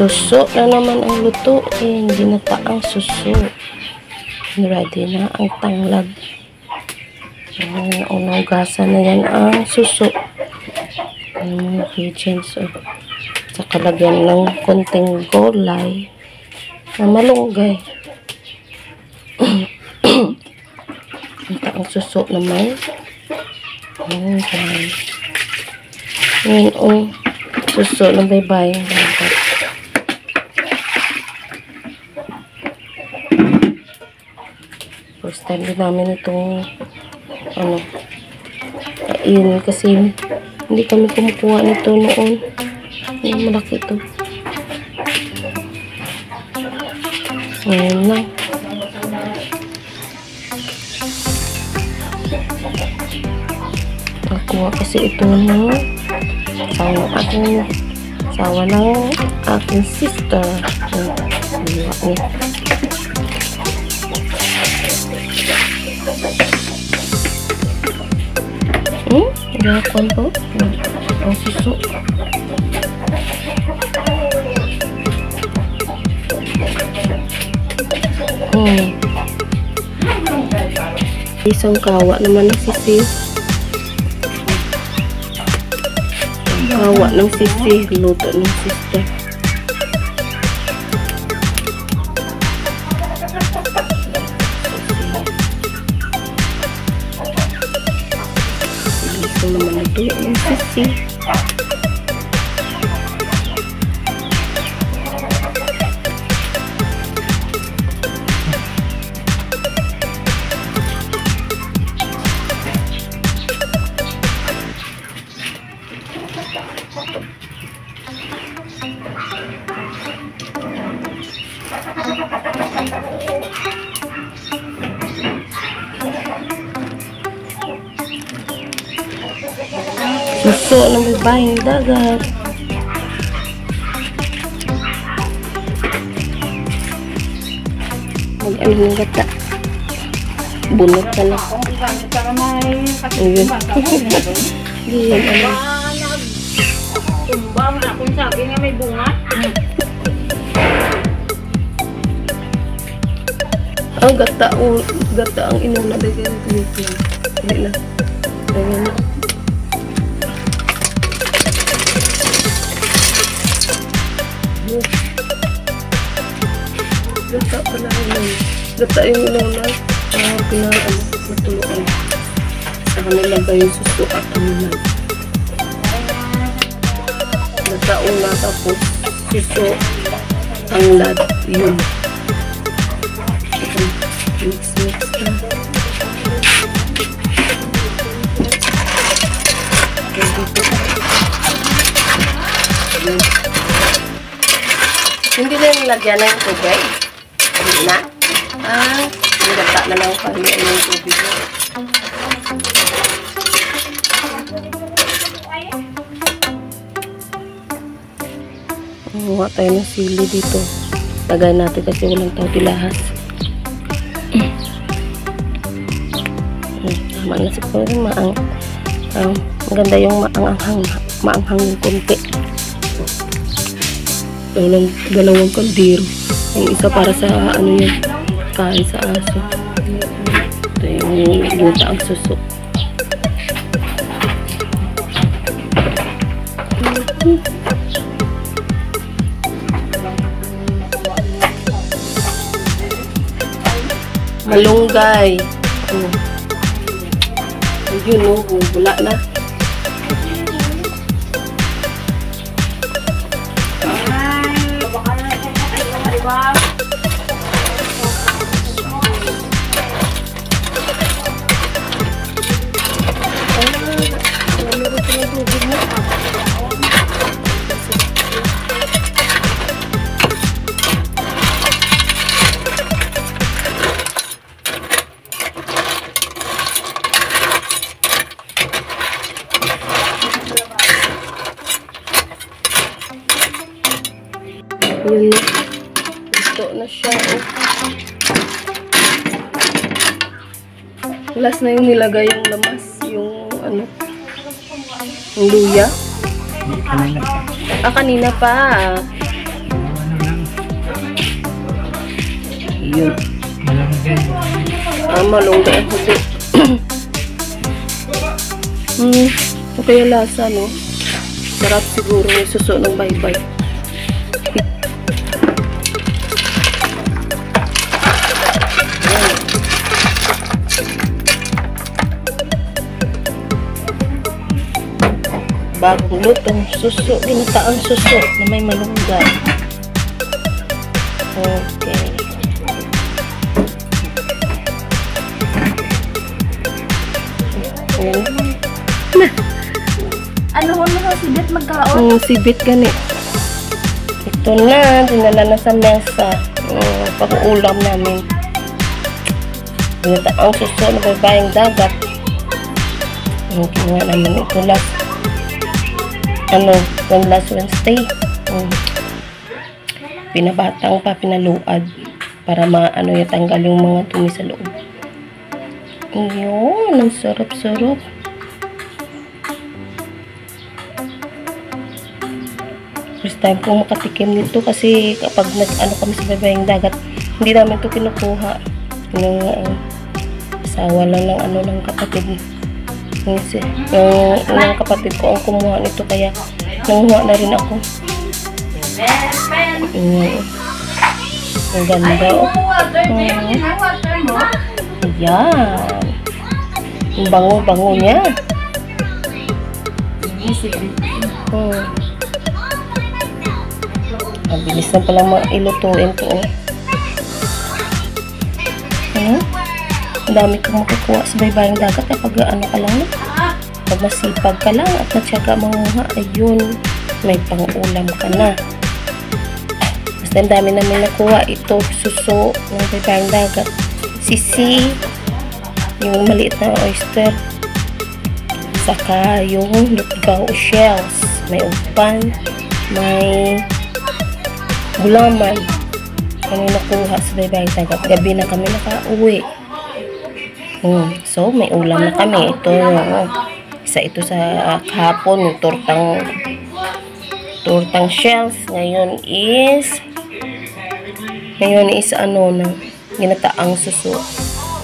Suso na naman ang lutuin. Ginataang suso. Ready na ang tanglad. Unang gasa na yan ang suso. Yung mga ingredients. Sa kalagyan ng konting gulay na malunggay. Ang suso naman. Ngayon, suso na baybay. First time din namin itong kainin kasi hindi kami kumukuha nito noon. Malaki ito. Ngayon lang. Nakuha kasi ito ng asawa ng aking sister. Gakon po. Ang suso. Isang kawa naman ng sisi. Kawa ng sisi. Luto ng sister. Ito naman ito ng sisi. Suso ng babayang dagat. Mag-ano yung gata. Bunot ka na. Ayun. Ayun, ano. Tumbang na kung sabi nga may bunga. Ang gata ang inuna dahil dito. Hindi na. Ayun na. Gata pala yun. Gata yung inuna. Matuluan. Sa kanila ba yung suso at anunan. Gata una tapos suso tanglad. Yun. Mix na. Hindi na nilagyan ng tubig. Hindi na. Nilagta na lang kami ng tubig. Huwag tayo ng sili dito. Lagay natin kasi walang tao tilahas. Tama na siguro maganda yung maanghang yung konti. Dalawang kaldero. Yung isa para sa yan, kain sa aso. Ito yung ginataang suso. Malunggay. Yun bula na. Yun na. Ito na siya. Last na yung nilagay yung lamas. Yung ano. Yung luya. Kanina pa. Kanina pa. Ayun. Malunggay. Hindi. Okay yung lasa, no? Sarap siguro yung suso ng baybay. Bagong lutong suso, ginataang suso na may malunggay. Okay. Ano ho na sibit magkaon? Sibit gani. Ito na, dinala na sa mesa. Pag-ulam namin. Ginataang suso na baybayang dagat. Okay nga naman ito last Wednesday. Pinabatang pa, pinaluad para yung tanggal yung mga dumi sa loob. Ayun, ang sarap-sarap. First time po makatikim nito kasi kapag kami sa baybayang dagat, hindi namin ito kinukuha. Yung asawa lang ng kapatid. Yung kapatid ko ang kumuha nito kaya nanguha na rin ako. Ang ganda. Ayan. Ang bango-bango niya. Mabilis na palang ilutuin to. Ang dami kong makukuha sa baybayang dagat kapag ka lang. Pag masipag ka lang at natyaga manguha, ayun, may pang-ulam ka na. Basta ang dami namin nakuha. Ito, suso ng baybayang dagat. Sisi, yung maliit na oyster. Saka yung lutgaw shells. May upan, may gulaman. Kami nakuha sa baybayang dagat. Gabi na kami nakauwi. So, may ulam na kami. Ito, isa ito sa kahapon, yung tortang shells. Ngayon is na ginataang suso.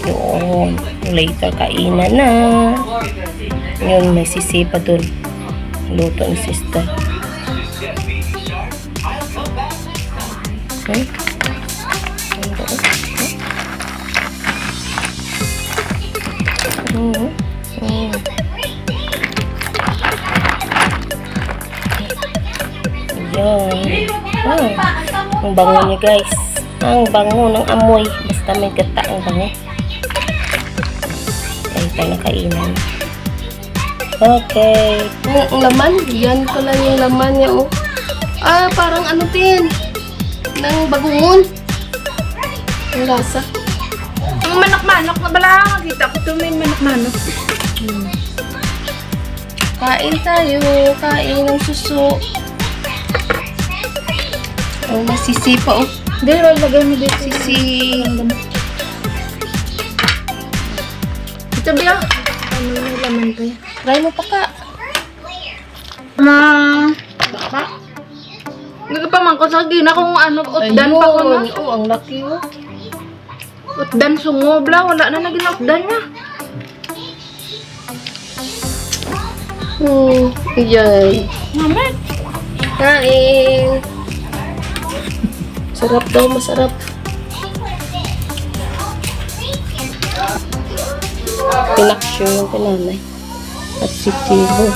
Yun. Later, kainan na. Yun, may sisi pa dun. Luto ni sister. Ang bango niya, guys. Ang bango ng amoy. Basta may gata ang bango. Ay, tayo nakainan. Okay. Ang laman. Yan pala yung laman niya, oh. Parang din. Ng bagungon. Ang lasa. Ang manok-manok na bala. Nakita ko ito may manok-manok. Kain tayo. Kain ng suso. May sisi pa, oh. Hindi, lagay mo dito. Sisi. Ito ba? Ano yung laman pa yan? Try mo pa ka. Baka. Hindi ka pa man ko sa gina kung utdan pa ko na. Oo, ang laki, oh. Utdan sungo, bla. Wala na naging utdan niya. Yay. Mamet. Kain. Sarap daw, masarap. Pinaksyo yung pinanay. At si Tibo.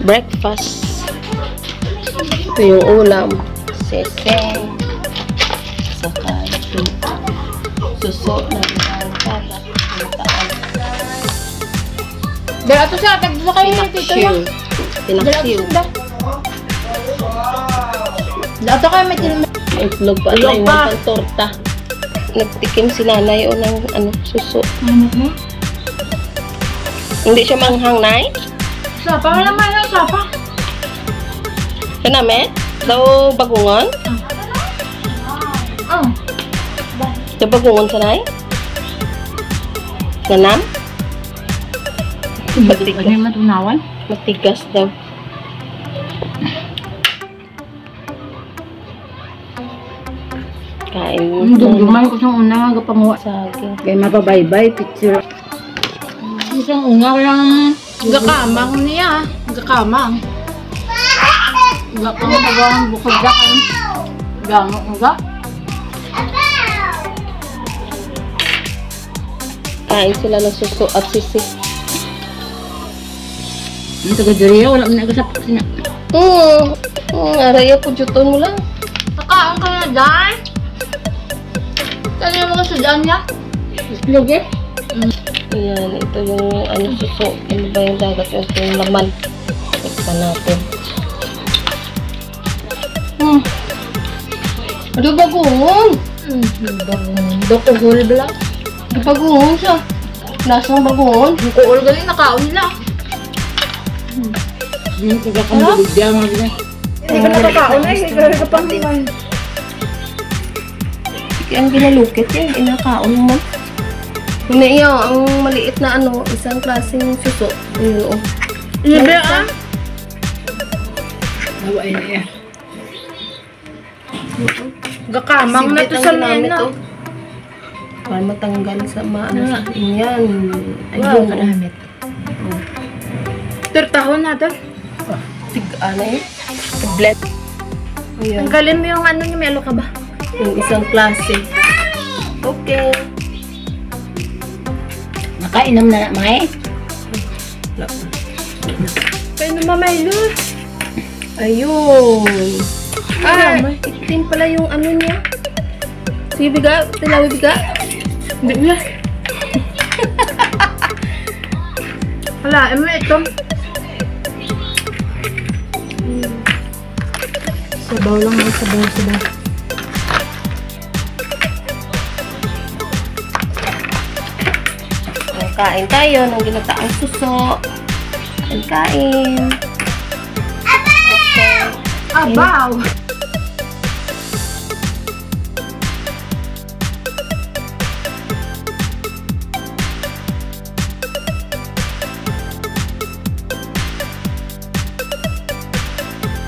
Breakfast. Ito yung ulam. Seseng. Saka ito. Suso na pinangkalat. Dala ito siya. Tagdala kayo yung tito niya. Pinaksyo. Dala ito kayo may tinamay. Itlog pa. Itlog pa. Yung torta. Nagtikim si nanay o ng suso. Hindi siya manghang, nay? Sapa ka naman yung sapa. Kaname? Daw bagungon? Daw bagungon sa nay? Ganam? Matigas. Ano yung matunawan? Matigas daw. Kain. Dumduman ko siyang una, gapanguha. Saging. Kaya mapabaybay, picture. Isang una ko lang gakamang niya. Gakamang. Gakamang bagang bukod gakan. Gamang nga. Kain sila ng suso at sisig. Ang taga-duriya, wala mo nagasapak siya. Araya po juton mo lang. Nakaon ka na dyan? Saan yung mga sudan niya? Islog eh. Ayan, ito yung ano suso. Ano ba yung dagat? Ito yung laman. Tikman natin. Ano bagoong? Bagoong. Dokohol ba lang? Bagoong siya. Lasang bagoon. Yung kuol galing nakaon nila. Yung taga-kamulugya mga gina. Hindi ka nakakaon eh. Hindi ka nakapangtiman. Ang ginalukit yun, inakaon mo. Yung iyo, ang maliit na ano, isang klaseng suso. Yun, oh. Ibe ah. Nawain na yan. Gakamang na to sa mena. Para matanggal sa maano sa yan. Wow, Ayun, kanamit. Turtahon natin. ano yun? Blend. Ayan. Tanggalin mo yung ano niya, melo ka ba? Yung isang klase. Okay. Nakainom na mga eh. Kaya namamelo. Ayun. Itim pala yung ano niya. Sige, biga. Tilawi, biga. Hindi niya. Hala, mo ito. Sabaw lang ang sabaw. Kain tayo ng ginataang suso. Kain. Okay. Abaw!